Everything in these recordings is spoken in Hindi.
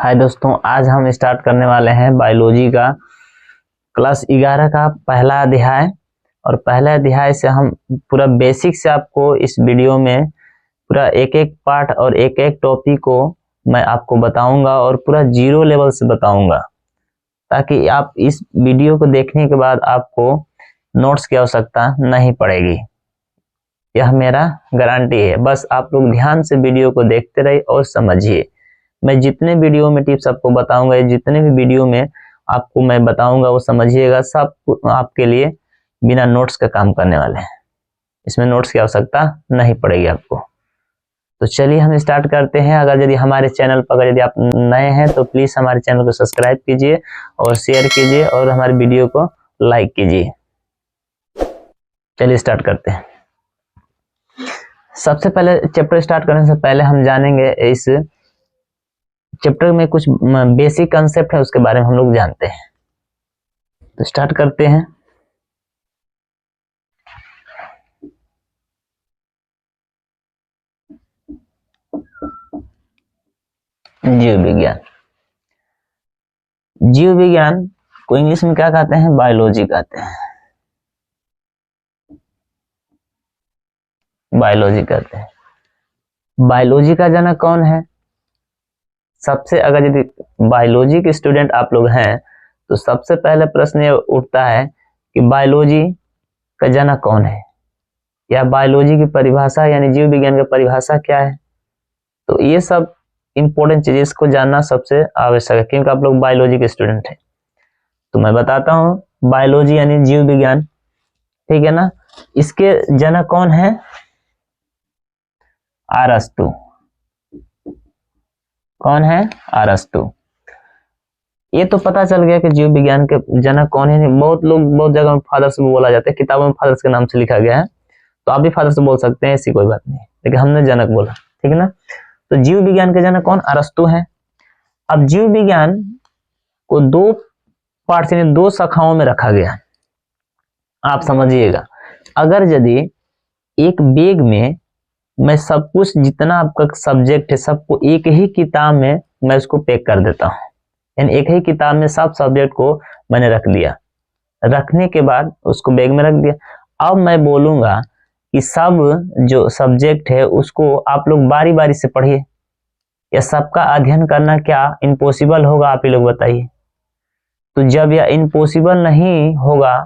हाय दोस्तों, आज हम स्टार्ट करने वाले हैं बायोलॉजी का क्लास 11 का पहला अध्याय। और पहला अध्याय से हम पूरा बेसिक से आपको इस वीडियो में पूरा एक एक पार्ट और एक एक टॉपिक को मैं आपको बताऊंगा और पूरा जीरो लेवल से बताऊंगा, ताकि आप इस वीडियो को देखने के बाद आपको नोट्स की आवश्यकता नहीं पड़ेगी। यह मेरा गारंटी है। बस आप लोग ध्यान से वीडियो को देखते रहिए और समझिए। मैं जितने वीडियो में टिप्स आपको बताऊंगा, जितने भी वीडियो में आपको मैं बताऊंगा वो समझिएगा, सब आपके लिए बिना नोट्स का काम करने वाले हैं। इसमें नोट्स की आवश्यकता नहीं पड़ेगी आपको। तो चलिए हम स्टार्ट करते हैं। अगर यदि हमारे चैनल पर यदि आप नए हैं तो प्लीज हमारे चैनल को सब्सक्राइब कीजिए और शेयर कीजिए और हमारे वीडियो को लाइक कीजिए। चलिए स्टार्ट करते हैं। सबसे पहले चैप्टर स्टार्ट करने से पहले हम जानेंगे इस चैप्टर में कुछ बेसिक कंसेप्ट है, उसके बारे में हम लोग जानते हैं। तो स्टार्ट करते हैं। जीव विज्ञान। जीव विज्ञान को इंग्लिश में क्या कहते हैं? बायोलॉजी कहते हैं। बायोलॉजी कहते हैं। बायोलॉजी का जनक कौन है? सबसे अगर यदि बायोलॉजी के स्टूडेंट आप लोग हैं तो सबसे पहले प्रश्न ये उठता है कि बायोलॉजी का जनक कौन है, या बायोलॉजी की परिभाषा यानी जीव विज्ञान की परिभाषा क्या है। तो ये सब इंपॉर्टेंट चीज, इसको जानना सबसे आवश्यक है, क्योंकि आप लोग बायोलॉजी के स्टूडेंट हैं। तो मैं बताता हूँ, बायोलॉजी यानी जीव विज्ञान, ठीक है ना। इसके जनक कौन है? अरस्तु। कौन है? अरस्तु। ये तो पता चल गया कि जीव विज्ञान के जनक कौन है। बहुत लोग बहुत जगह में फादर्स भी बोला जाता है, किताबों में फादर्स के नाम से लिखा गया है, तो आप भी फादर्स बोल सकते हैं, ऐसी कोई बात नहीं, लेकिन हमने जनक बोला, ठीक है ना। तो जीव विज्ञान के जनक कौन? अरस्तु है। अब जीव विज्ञान को दो पार्ट यानी दो शाखाओं में रखा गया। आप समझिएगा, अगर यदि एक बैग में मैं सब कुछ जितना आपका सब्जेक्ट है सबको एक ही किताब में मैं उसको पैक कर देता हूँ, यानी एक ही किताब में सब सब्जेक्ट को मैंने रख दिया, रखने के बाद उसको बैग में रख दिया। अब मैं बोलूंगा कि सब जो सब्जेक्ट है उसको आप लोग बारी बारी से पढ़िए, या सबका अध्ययन करना क्या इम्पॉसिबल होगा? आप ही लोग बताइए। तो जब यह इम्पॉसिबल नहीं होगा,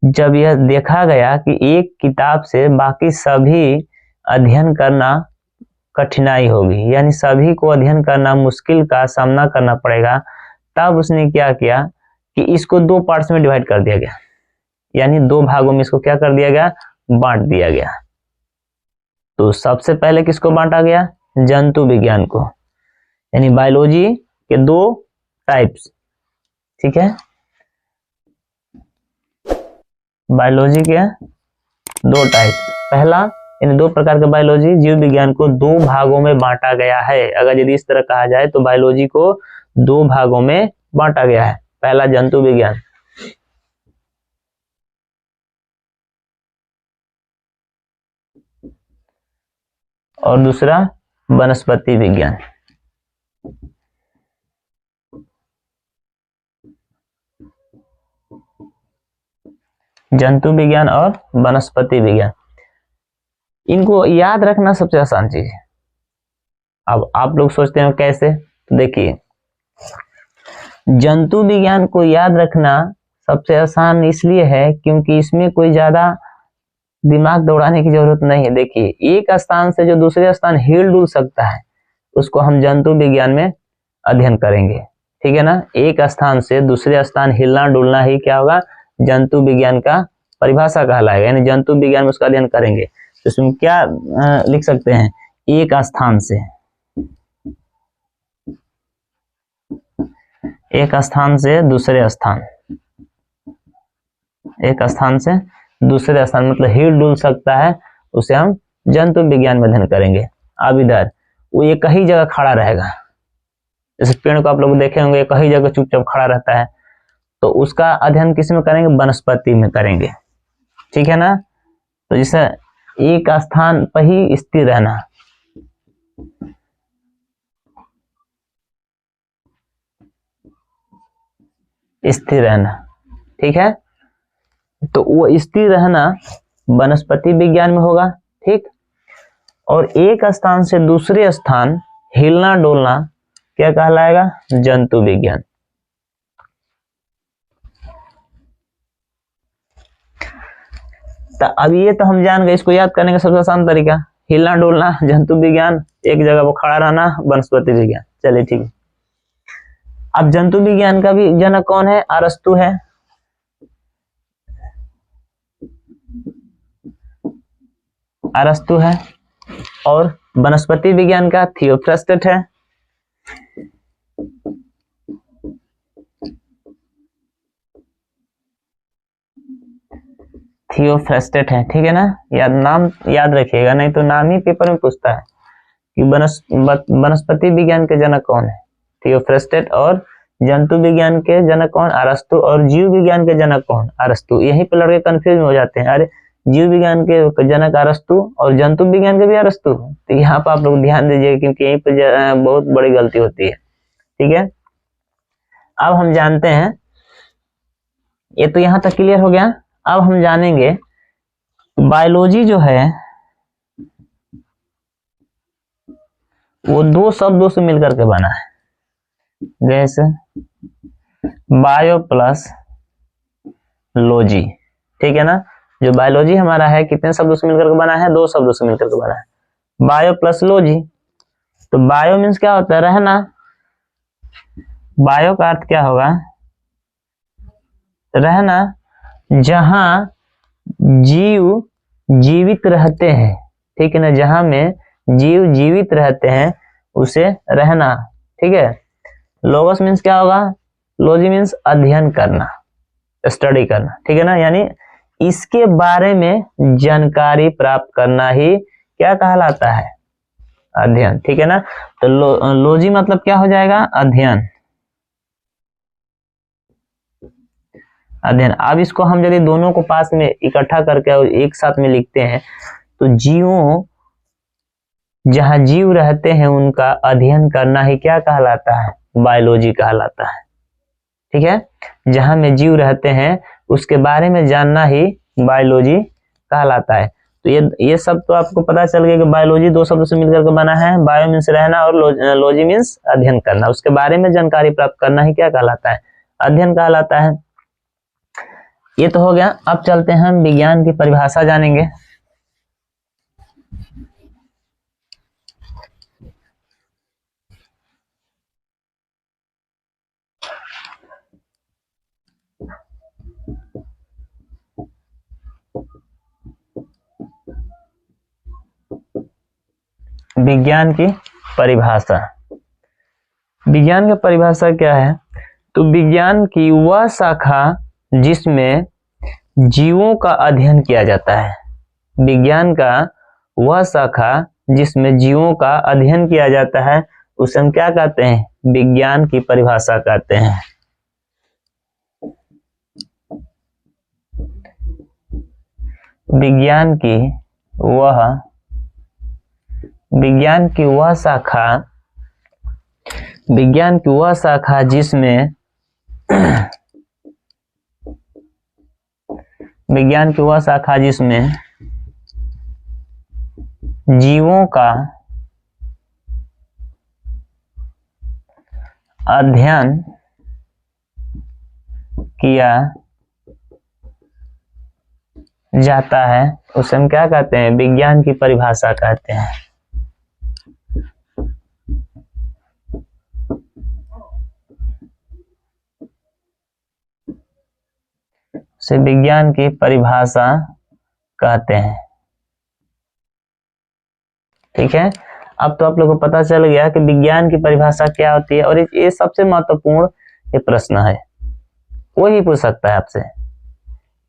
जब यह देखा गया कि एक किताब से बाकी सभी अध्ययन करना कठिनाई होगी, यानी सभी को अध्ययन करना मुश्किल का सामना करना पड़ेगा, तब उसने क्या किया कि इसको दो पार्ट्स में डिवाइड कर दिया गया, यानी दो भागों में इसको क्या कर दिया गया? बांट दिया गया। तो सबसे पहले किसको बांटा गया? जंतु विज्ञान को, यानी बायोलॉजी के दो टाइप्स, ठीक है। बायोलॉजी के दो टाइप, पहला इन दो प्रकार के बायोलॉजी जीव विज्ञान को दो भागों में बांटा गया है। अगर यदि इस तरह कहा जाए तो बायोलॉजी को दो भागों में बांटा गया है। पहला जंतु विज्ञान, और दूसरा वनस्पति विज्ञान। जंतु विज्ञान और वनस्पति विज्ञान, इनको याद रखना सबसे आसान चीज है। अब आप लोग सोचते हैं कैसे? तो देखिए, जंतु विज्ञान को याद रखना सबसे आसान इसलिए है क्योंकि इसमें कोई ज्यादा दिमाग दौड़ाने की जरूरत नहीं है। देखिए, एक स्थान से जो दूसरे स्थान हिल डुल सकता है उसको हम जंतु विज्ञान में अध्ययन करेंगे, ठीक है ना। एक स्थान से दूसरे स्थान हिलना डुलना ही क्या होगा? जंतु विज्ञान का परिभाषा कहलाएगा, यानी जंतु विज्ञान में उसका अध्ययन करेंगे। तो इसमें क्या लिख सकते हैं? एक स्थान से, एक स्थान से दूसरे स्थान, एक स्थान से दूसरे स्थान मतलब हिल डुल सकता है, उसे हम जंतु विज्ञान में अध्ययन करेंगे। अब इधर वो एक ही जगह खड़ा रहेगा, जैसे पेड़ को आप लोग देखे होंगे एक ही जगह चुपचाप खड़ा रहता है, तो उसका अध्ययन किस में करेंगे? वनस्पति में करेंगे, ठीक है ना। तो जैसे एक स्थान पर ही स्थिर रहना, स्थिर रहना, ठीक है। तो वो स्थिर रहना वनस्पति विज्ञान में होगा, ठीक। और एक स्थान से दूसरे स्थान हिलना डोलना क्या कहलाएगा? जंतु विज्ञान। तो अब ये तो हम जान गए, इसको याद करने का सबसे आसान तरीका हिलना डोलना जंतु विज्ञान, एक जगह वो खड़ा रहना वनस्पति विज्ञान। चलिए ठीक है। अब जंतु विज्ञान का भी जनक कौन है? अरस्तु है। अरस्तु है। और वनस्पति विज्ञान का थियोफ्रास्टस है। थियोफ्रास्टस है, ठीक है ना। नाम याद रखिएगा, नहीं तो नाम ही पेपर में पूछता है कि वनस्पति विज्ञान के जनक कौन है? थियोफ्रास्टस। और जंतु विज्ञान के जनक कौन? अरस्तु। और जीव विज्ञान के जनक कौन? अरस्तु। यहीं पर लड़के कंफ्यूज हो जाते हैं, अरे जीव विज्ञान के जनक अरस्तु और जंतु विज्ञान के भी अरस्तु। तो यहाँ पर आप लोग ध्यान दीजिए, क्योंकि यहीं पर बहुत बड़ी गलती होती है, ठीक है। अब हम जानते हैं, ये तो यहाँ तक क्लियर हो गया। अब हम जानेंगे बायोलॉजी जो है वो दो शब्दों से मिलकर के बना है, जैसे बायो प्लस लॉजी, ठीक है ना। जो बायोलॉजी हमारा है कितने शब्दों से मिलकर के बना है? दो शब्दों से मिलकर के बना है, बायो प्लस लॉजी। तो बायो मीन्स क्या होता है? रहना। बायो का अर्थ क्या होगा? रहना। जहां जीव जीवित रहते हैं, ठीक है ना, जहां में जीव जीवित रहते हैं उसे रहना, ठीक है। लोगोस मीन्स क्या होगा? लॉजी मीन्स अध्ययन करना, स्टडी करना, ठीक है ना। यानी इसके बारे में जानकारी प्राप्त करना ही क्या कहलाता है? अध्ययन, ठीक है ना। तो लॉजी मतलब क्या हो जाएगा? अध्ययन, अध्ययन। अब इसको हम यदि दोनों को पास में इकट्ठा करके और एक साथ में लिखते हैं तो जीवों, जहां जीव रहते हैं उनका अध्ययन करना ही क्या कहलाता है? बायोलॉजी कहलाता है, ठीक है। जहां में जीव रहते हैं उसके बारे में जानना ही बायोलॉजी कहलाता है। तो ये सब तो आपको पता चल गया कि बायोलॉजी दो शब्दों से मिलकर के बना है। बायो मीन्स रहना और लॉजी मीन्स अध्ययन करना, उसके बारे में जानकारी प्राप्त करना ही क्या कहलाता है? अध्ययन कहलाता है। ये तो हो गया। अब चलते हैं हम विज्ञान की परिभाषा जानेंगे। विज्ञान की परिभाषा। विज्ञान की परिभाषा क्या है? तो विज्ञान की वह शाखा जिसमें जीवों का अध्ययन किया जाता है। विज्ञान का वह शाखा जिसमें जीवों का अध्ययन किया जाता है उसे हम क्या कहते हैं? विज्ञान की परिभाषा कहते हैं। विज्ञान की वह शाखा जिसमें विज्ञान की वह शाखा जिसमें जीवों का अध्ययन किया जाता है उसे हम क्या कहते हैं? विज्ञान की परिभाषा कहते हैं। उसे विज्ञान की परिभाषा कहते हैं, ठीक है। अब तो आप लोगों को पता चल गया कि विज्ञान की परिभाषा क्या होती है। और ये सबसे महत्वपूर्ण ये प्रश्न है, कोई भी पूछ सकता है आपसे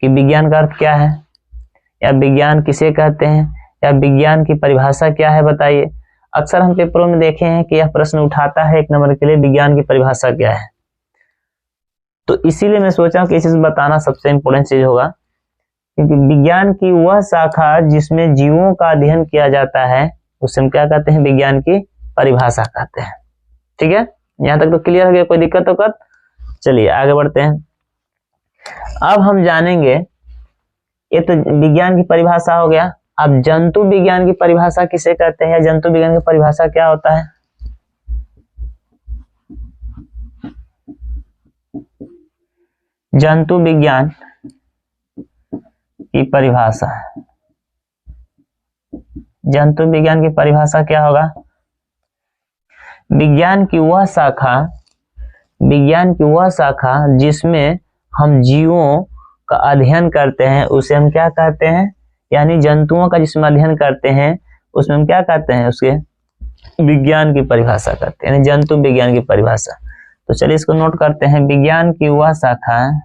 कि विज्ञान का अर्थ क्या है, या विज्ञान किसे कहते हैं, या विज्ञान की परिभाषा क्या है, बताइए। अक्सर हम पेपरों में देखे हैं कि यह प्रश्न उठाता है 1 नंबर के लिए, विज्ञान की परिभाषा क्या है। तो इसीलिए मैं सोचा कि इस चीज बताना सबसे इंपॉर्टेंट चीज होगा, क्योंकि विज्ञान की वह शाखा जिसमें जीवों का अध्ययन किया जाता है उसे हम क्या कहते हैं? विज्ञान की परिभाषा कहते हैं, ठीक है। यहाँ तक तो क्लियर हो गया? कोई दिक्कत? चलिए आगे बढ़ते हैं। अब हम जानेंगे, ये तो विज्ञान की परिभाषा हो गया। अब जंतु विज्ञान की परिभाषा किसे कहते हैं, जंतु विज्ञान की परिभाषा क्या होता है? जंतु विज्ञान की परिभाषा, जंतु विज्ञान की परिभाषा क्या होगा? विज्ञान की वह शाखा, विज्ञान की वह शाखा जिसमें हम जीवों का अध्ययन करते हैं उसे हम क्या कहते हैं? यानी जंतुओं का जिसमें अध्ययन करते हैं उसमें हम क्या कहते हैं? उसके विज्ञान की परिभाषा करते हैं, यानी जंतु विज्ञान की परिभाषा। तो चलिए इसको नोट करते हैं। विज्ञान की वह शाखा,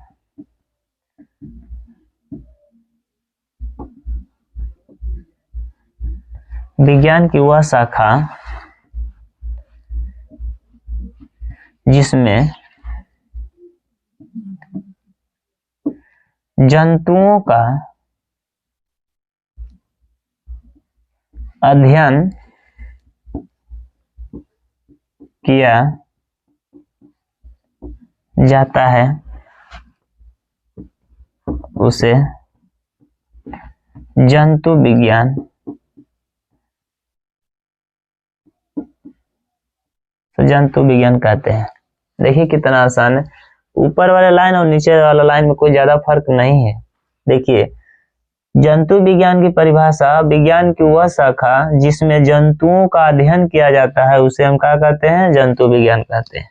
विज्ञान की वह शाखा जिसमें जंतुओं का अध्ययन किया जाता है उसे जंतु विज्ञान, तो जंतु विज्ञान कहते हैं। देखिए कितना आसान है, ऊपर वाला लाइन और नीचे वाला लाइन में कोई ज्यादा फर्क नहीं है। देखिए जंतु विज्ञान की परिभाषा, विज्ञान की वह शाखा जिसमें जंतुओं का अध्ययन किया जाता है उसे हम क्या कहते हैं? जंतु विज्ञान कहते हैं।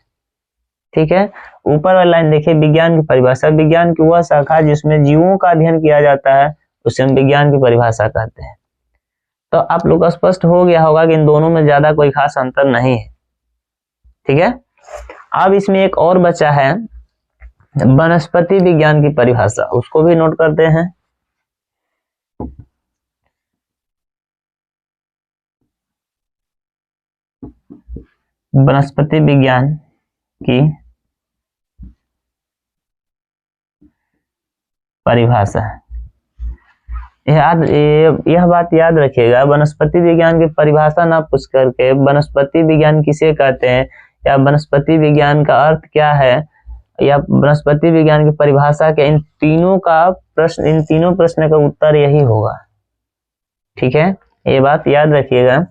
ठीक है, ऊपर वाला लाइन देखिए, विज्ञान की परिभाषा, विज्ञान की वह शाखा जिसमें जीवों का अध्ययन किया जाता है उसे हम विज्ञान की परिभाषा कहते हैं। तो आप लोग को स्पष्ट हो गया होगा कि इन दोनों में ज्यादा कोई खास अंतर नहीं है। ठीक है, अब इसमें एक और बचा है वनस्पति विज्ञान की परिभाषा, उसको भी नोट करते हैं। वनस्पति विज्ञान की परिभाषा, यह बात याद रखिएगा, वनस्पति विज्ञान की परिभाषा ना पूछ करके वनस्पति विज्ञान किसे कहते हैं या वनस्पति विज्ञान का अर्थ क्या है या वनस्पति विज्ञान की परिभाषा के, इन तीनों प्रश्न का उत्तर यही होगा। ठीक है, ये बात याद रखिएगा।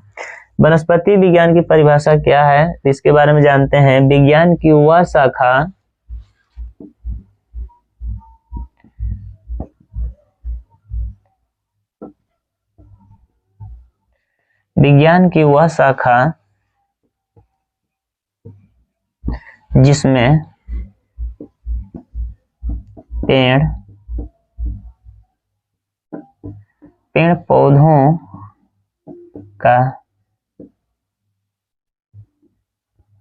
वनस्पति विज्ञान की परिभाषा क्या है इसके बारे में जानते हैं। विज्ञान की वह शाखा, विज्ञान की वह शाखा जिसमें पेड़ पौधों का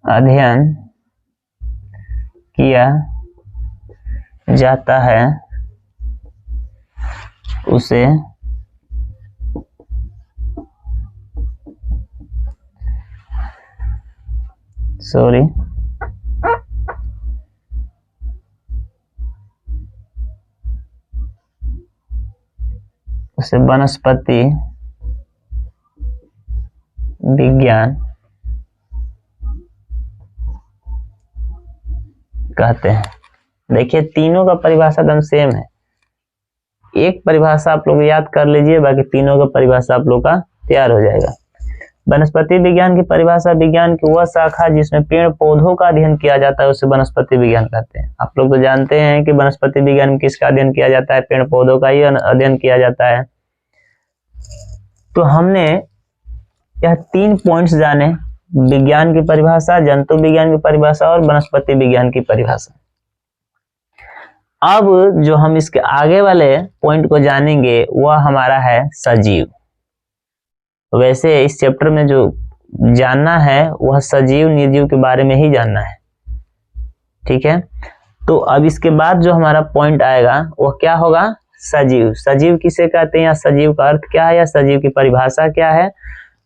अध्ययन किया जाता है उसे वनस्पति विज्ञान कहते हैं। देखिए तीनों का परिभाषा एकदम सेम है, एक परिभाषा आप लोग याद कर लीजिए, बाकी तीनों का परिभाषा आप लोग का तैयार हो जाएगा। वनस्पति विज्ञान की परिभाषा, विज्ञान की वह शाखा जिसमें पेड़ पौधों का अध्ययन किया जाता है उसे वनस्पति विज्ञान कहते हैं। आप लोग तो जानते हैं कि वनस्पति विज्ञान में किसका अध्ययन किया जाता है? पेड़ पौधों का ही अध्ययन किया जाता है। तो हमने यह 3 पॉइंट्स जाने, विज्ञान की परिभाषा, जंतु विज्ञान की परिभाषा और वनस्पति विज्ञान की परिभाषा। अब जो हम इसके आगे वाले पॉइंट को जानेंगे वह हमारा है सजीव। वैसे इस चैप्टर में जो जानना है वह सजीव निर्जीव के बारे में ही जानना है। ठीक है, तो अब इसके बाद जो हमारा पॉइंट आएगा वह क्या होगा? सजीव। सजीव किसे कहते हैं या सजीव का अर्थ क्या है या सजीव की परिभाषा क्या है,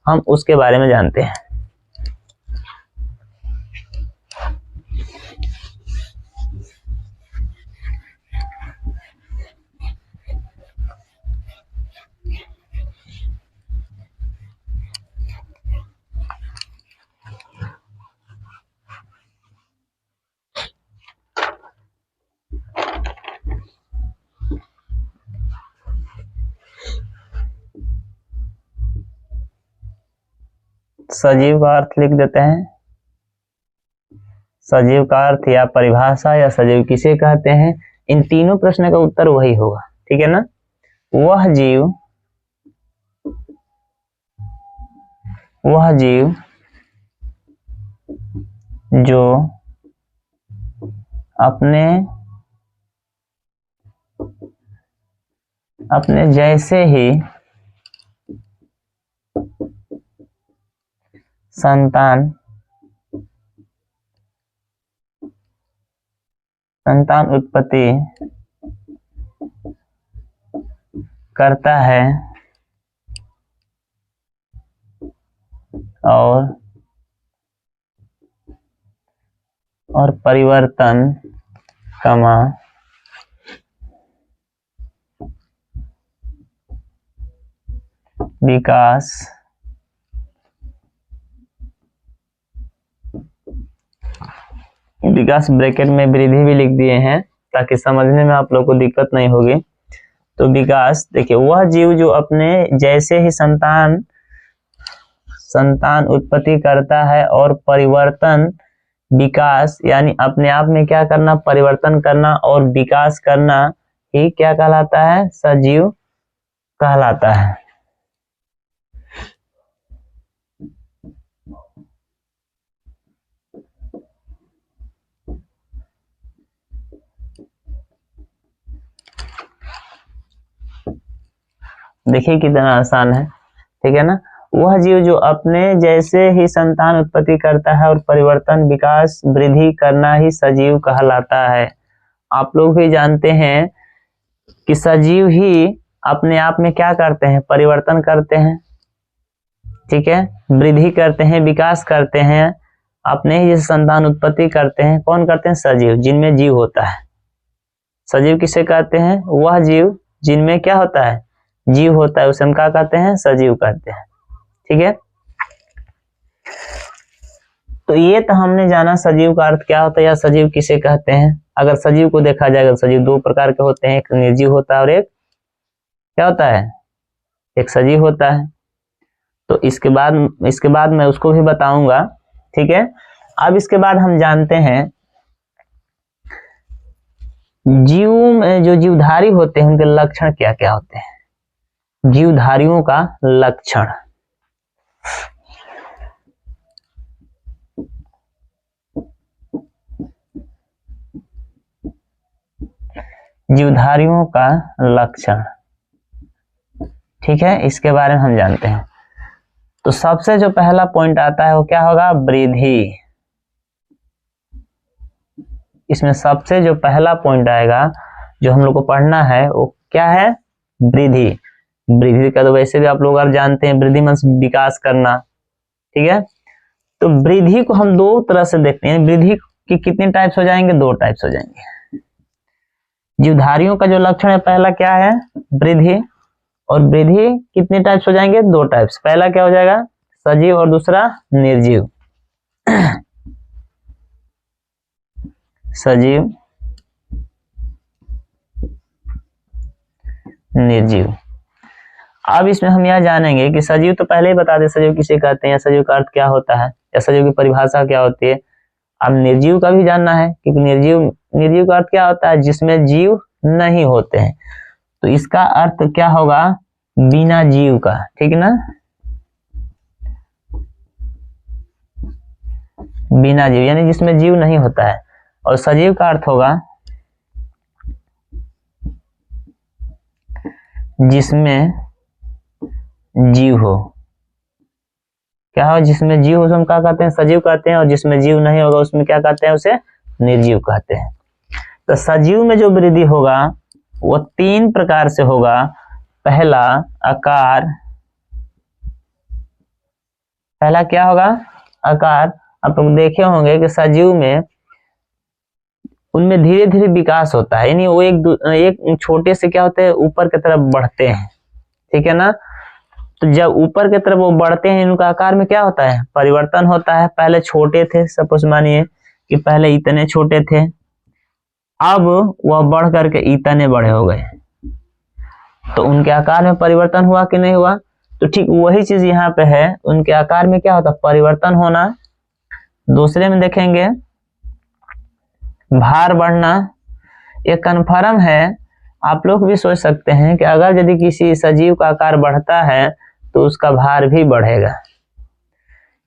हम उसके बारे में जानते हैं। सजीव का अर्थ लिख देते हैं। सजीव का अर्थ या परिभाषा या सजीव किसे कहते हैं, इन तीनों प्रश्न का उत्तर वही होगा, ठीक है ना। वह जीव जो अपने जैसे ही संतान उत्पत्ति करता है और परिवर्तन विकास ब्रैकेट में वृद्धि भी लिख दिए हैं ताकि समझने में आप लोग को दिक्कत नहीं होगी। तो विकास देखिए, वह जीव जो अपने जैसे ही संतान उत्पत्ति करता है और परिवर्तन विकास यानी अपने आप में क्या करना, परिवर्तन करना और विकास करना ही क्या कहलाता है, सजीव कहलाता है। देखिए कितना आसान है, ठीक है ना। वह जीव जो अपने जैसे ही संतान उत्पत्ति करता है और परिवर्तन विकास वृद्धि करना ही सजीव कहलाता है। आप लोग भी जानते हैं कि सजीव ही अपने आप में क्या करते हैं, परिवर्तन करते हैं, ठीक है, वृद्धि करते हैं, विकास करते हैं, अपने ही जैसे संतान उत्पत्ति करते हैं। कौन करते हैं, सजीव, जिनमें जीव होता है। सजीव किसे कहते हैं, वह जीव जिनमें क्या होता है, जीव होता है, उसे हम क्या कहते हैं, सजीव कहते हैं, ठीक है। तो ये तो हमने जाना सजीव का अर्थ क्या होता है या सजीव किसे कहते हैं। अगर सजीव को देखा जाएगा, सजीव दो प्रकार के होते हैं, एक निर्जीव होता है और एक क्या होता है, एक सजीव होता है। तो इसके बाद मैं उसको भी बताऊंगा, ठीक है। अब इसके बाद हम जानते हैं जीव में जो जीवधारी होते हैं उनके लक्षण क्या क्या होते हैं। जीवधारियों का लक्षण, जीवधारियों का लक्षण, ठीक है, इसके बारे में हम जानते हैं। तो सबसे जो पहला पॉइंट आता है वो क्या होगा, वृद्धि। इसमें सबसे जो पहला पॉइंट आएगा जो हम लोग को पढ़ना है वो क्या है, वृद्धि। वृद्धि का तो वैसे भी आप लोग और जानते हैं, वृद्धि मतलब विकास करना, ठीक है। तो वृद्धि को हम दो तरह से देखते हैं। वृद्धि की कितने टाइप्स हो जाएंगे, दो टाइप्स हो जाएंगे। जीवधारियों का जो लक्षण है पहला क्या है, वृद्धि, और वृद्धि कितने टाइप्स हो जाएंगे, दो टाइप्स। पहला क्या हो जाएगा, सजीव, और दूसरा निर्जीव। सजीव, निर्जीव। अब इसमें हम यह जानेंगे कि सजीव तो पहले ही बता दें सजीव किसे कहते हैं या सजीव का अर्थ क्या होता है या सजीव की परिभाषा क्या होती है। अब निर्जीव का भी जानना है, क्योंकि निर्जीव का अर्थ क्या होता है, जिसमें जीव नहीं होते हैं। तो इसका अर्थ क्या होगा, बिना जीव का, ठीक है ना, बिना जीव यानी जिसमें जीव नहीं होता है। और सजीव का अर्थ होगा जिसमें जीव हो। क्या हो, जिसमें जीव हो उसे हम क्या कहते हैं, सजीव कहते हैं, और जिसमें जीव नहीं होगा उसमें क्या कहते हैं, उसे निर्जीव कहते हैं। तो सजीव में जो वृद्धि होगा वो तीन प्रकार से होगा। पहला आकार, पहला क्या होगा, आकार। आप लोग देखे होंगे कि सजीव में उनमें धीरे धीरे विकास होता है, यानी वो एक छोटे से क्या होते हैं, ऊपर की तरफ बढ़ते हैं, ठीक है ना। तो जब ऊपर की तरफ वो बढ़ते हैं, इनका आकार में क्या होता है, परिवर्तन होता है। पहले छोटे थे, सपोज मानिए कि पहले इतने छोटे थे, अब वह बढ़ करके इतने बड़े हो गए, तो उनके आकार में परिवर्तन हुआ कि नहीं हुआ। तो ठीक वही चीज यहाँ पे है, उनके आकार में क्या होता है, परिवर्तन होना। दूसरे में देखेंगे भार बढ़ना। ये कन्फर्म है, आप लोग भी सोच सकते हैं कि अगर यदि किसी सजीव का आकार बढ़ता है तो उसका भार भी बढ़ेगा।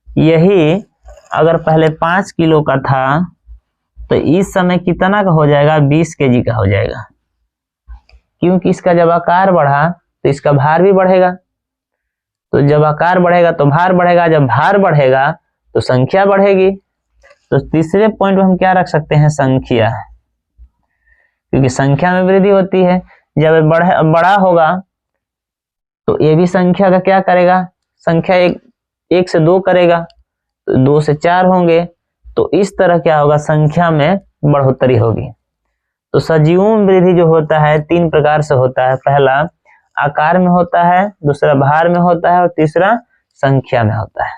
यही अगर पहले 5 किलो का था तो इस समय कितना का हो जाएगा, 20 केजी का हो जाएगा, क्योंकि इसका जब आकार बढ़ा तो इसका भार भी बढ़ेगा। तो जब आकार बढ़ेगा तो भार बढ़ेगा, जब भार बढ़ेगा तो संख्या बढ़ेगी। तो तीसरे पॉइंट में हम क्या रख सकते हैं, संख्या, क्योंकि संख्या में वृद्धि होती है। जब बड़ा होगा तो ये भी संख्या का क्या करेगा, संख्या एक से 2 करेगा, तो 2 से 4 होंगे। तो इस तरह क्या होगा, संख्या में बढ़ोतरी होगी। तो सजीवों में वृद्धि जो होता है 3 प्रकार से होता है। पहला आकार में होता है, दूसरा भार में होता है और तीसरा संख्या में होता है।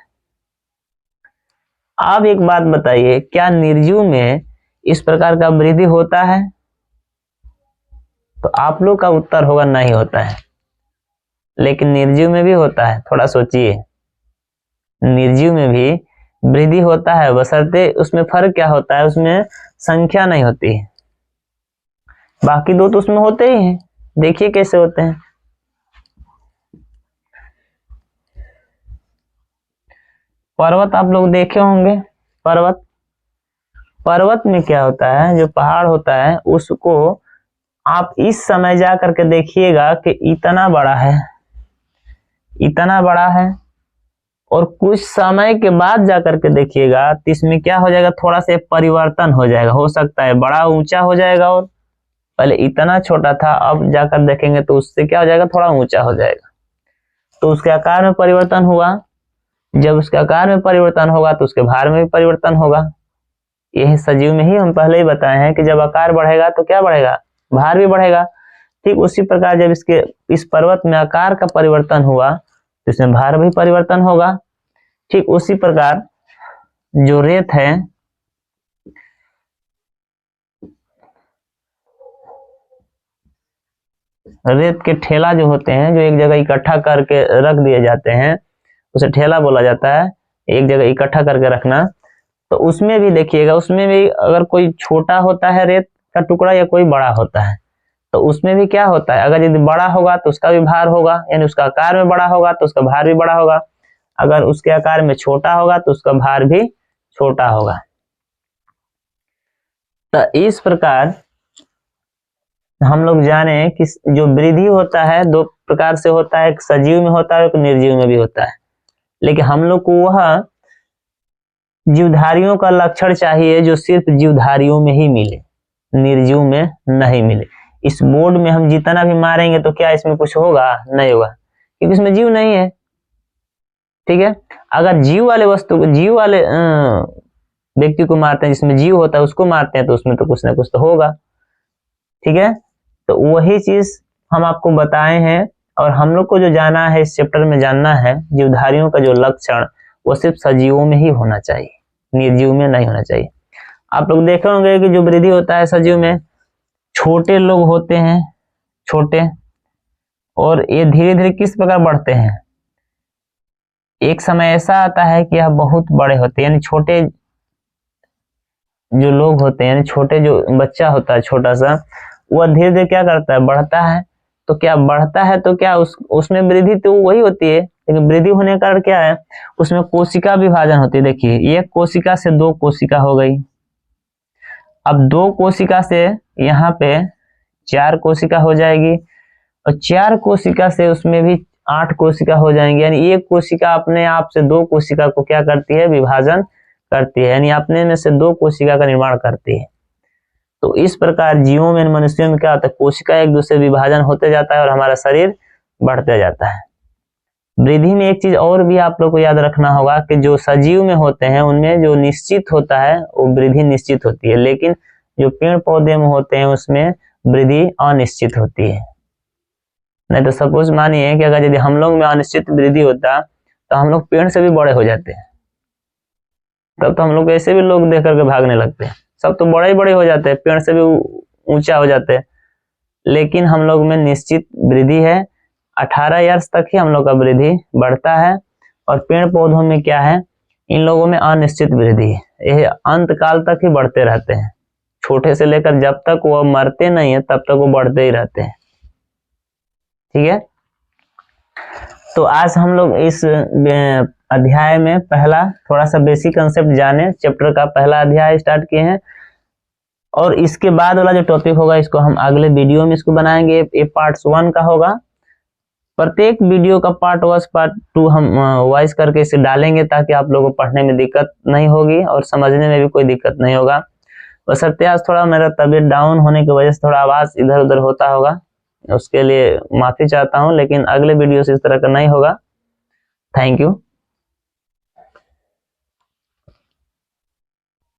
आप एक बात बताइए, क्या निर्जीव में इस प्रकार का वृद्धि होता है? तो आप लोग का उत्तर होगा नहीं होता है, लेकिन निर्जीव में भी होता है। थोड़ा सोचिए, निर्जीव में भी वृद्धि होता है, बशर्ते उसमें फर्क क्या होता है, उसमें संख्या नहीं होती है। बाकी 2 तो उसमें होते ही हैं। देखिए कैसे होते हैं। पर्वत आप लोग देखे होंगे, पर्वत में क्या होता है, जो पहाड़ होता है उसको आप इस समय जा करके देखिएगा कि इतना बड़ा है, इतना बड़ा है, और कुछ समय के बाद जा करके देखिएगा तो इसमें क्या हो जाएगा, थोड़ा सा परिवर्तन हो जाएगा। हो सकता है बड़ा ऊंचा हो जाएगा, और पहले इतना छोटा था, अब जाकर देखेंगे तो उससे क्या हो जाएगा, थोड़ा ऊंचा हो जाएगा। तो उसके आकार में परिवर्तन हुआ। जब उसके आकार में परिवर्तन होगा तो उसके भार में भी परिवर्तन होगा। यही सजीव में ही हम पहले ही बताए हैं कि जब आकार बढ़ेगा तो क्या बढ़ेगा, भार भी बढ़ेगा। ठीक उसी प्रकार जब इस पर्वत में आकार का परिवर्तन हुआ तो इसमें भार भी परिवर्तन होगा। ठीक उसी प्रकार जो रेत है, रेत के ठेला जो होते हैं, जो एक जगह इकट्ठा करके रख दिए जाते हैं, उसे ठेला बोला जाता है, एक जगह इकट्ठा करके रखना। तो उसमें भी देखिएगा, उसमें भी अगर कोई छोटा होता है रेत का टुकड़ा या कोई बड़ा होता है, तो उसमें भी क्या होता है, अगर यदि बड़ा होगा तो उसका भी भार होगा, यानी उसका आकार में बड़ा होगा तो उसका भार भी बड़ा होगा। अगर उसके आकार में छोटा होगा तो उसका भार भी छोटा होगा। तो इस प्रकार हम लोग जाने कि जो वृद्धि होता है 2 प्रकार से होता है, एक सजीव में होता है, एक निर्जीव में भी होता है। लेकिन हम लोग को वह जीवधारियों का लक्षण चाहिए जो सिर्फ जीवधारियों में ही मिले, निर्जीव में नहीं मिले। इस बोर्ड में हम जितना भी मारेंगे तो क्या इसमें कुछ होगा, नहीं होगा, क्योंकि इसमें जीव नहीं है। ठीक है, अगर जीव वाले वस्तु को, जीव वाले व्यक्ति को मारते हैं, जिसमें जीव होता है उसको मारते हैं, तो उसमें तो कुछ ना कुछ तो होगा। ठीक है, तो वही चीज हम आपको बताए हैं। और हम लोग को जो जाना है, इस चैप्टर में जानना है, जीवधारियों का जो लक्षण वो सिर्फ सजीवों में ही होना चाहिए, निर्जीव में नहीं होना चाहिए। आप लोग देखे होंगे कि जो वृद्धि होता है सजीव में, छोटे लोग होते हैं, छोटे, और ये धीरे धीरे किस प्रकार बढ़ते हैं। एक समय ऐसा आता है कि यह बहुत बड़े होते हैं, यानी छोटे जो लोग होते हैं, यानी छोटे जो बच्चा होता है छोटा सा, वह धीरे धीरे क्या करता है, बढ़ता है। तो क्या बढ़ता है तो क्या उसमें वृद्धि तो वही होती है, लेकिन वृद्धि होने का कारण क्या है, उसमें कोशिका विभाजन होती है। देखिए, एक कोशिका से 2 कोशिका हो गई, अब 2 कोशिका से यहाँ पे 4 कोशिका हो जाएगी, और 4 कोशिका से उसमें भी 8 कोशिका हो जाएंगी। यानी एक कोशिका अपने आप से 2 कोशिका को क्या करती है, विभाजन करती है, यानी अपने में से 2 कोशिका का निर्माण करती है। तो इस प्रकार जीवों में, मनुष्यों में क्या होता है, कोशिका एक दूसरे विभाजन होते जाता है और हमारा शरीर बढ़ते जाता है। वृद्धि में एक चीज और भी आप लोग को याद रखना होगा कि जो सजीव में होते हैं उनमें जो निश्चित होता है वो वृद्धि निश्चित होती है, लेकिन जो पेड़ पौधे में होते हैं उसमें वृद्धि अनिश्चित होती है। नहीं तो सपोज मानिए कि अगर यदि हम लोग में अनिश्चित वृद्धि होता तो हम लोग पेड़ से भी बड़े हो जाते हैं, तब तो हम लोग ऐसे भी लोग देख करके भागने लगते हैं, सब तो बड़े ही बड़े हो जाते हैं, पेड़ से भी ऊंचा हो जाते हैं। लेकिन हम लोग में निश्चित वृद्धि है, 18 ईयर्स तक ही हम लोग का वृद्धि बढ़ता है। और पेड़ पौधों में क्या है, इन लोगों में अनिश्चित वृद्धि है, ये अंत काल तक ही बढ़ते रहते हैं। छोटे से लेकर जब तक वो मरते नहीं है तब तक वो बढ़ते ही रहते हैं। ठीक है, तो आज हम लोग इस अध्याय में पहला थोड़ा सा बेसिक कंसेप्ट जाने, चैप्टर का पहला अध्याय स्टार्ट किए हैं। और इसके बाद वाला जो टॉपिक होगा इसको हम अगले वीडियो में इसको बनाएंगे। ये पार्ट 1 का होगा। प्रत्येक वीडियो का पार्ट 1 पार्ट 2 हम वॉइस करके इसे डालेंगे ताकि आप लोगों को पढ़ने में दिक्कत नहीं होगी और समझने में भी कोई दिक्कत नहीं होगा। बशर्ते आज थोड़ा मेरा तबीयत डाउन होने की वजह से थोड़ा आवाज इधर उधर होता होगा, उसके लिए माफी चाहता हूं, लेकिन अगले वीडियो से इस तरह का नहीं होगा। Thank you.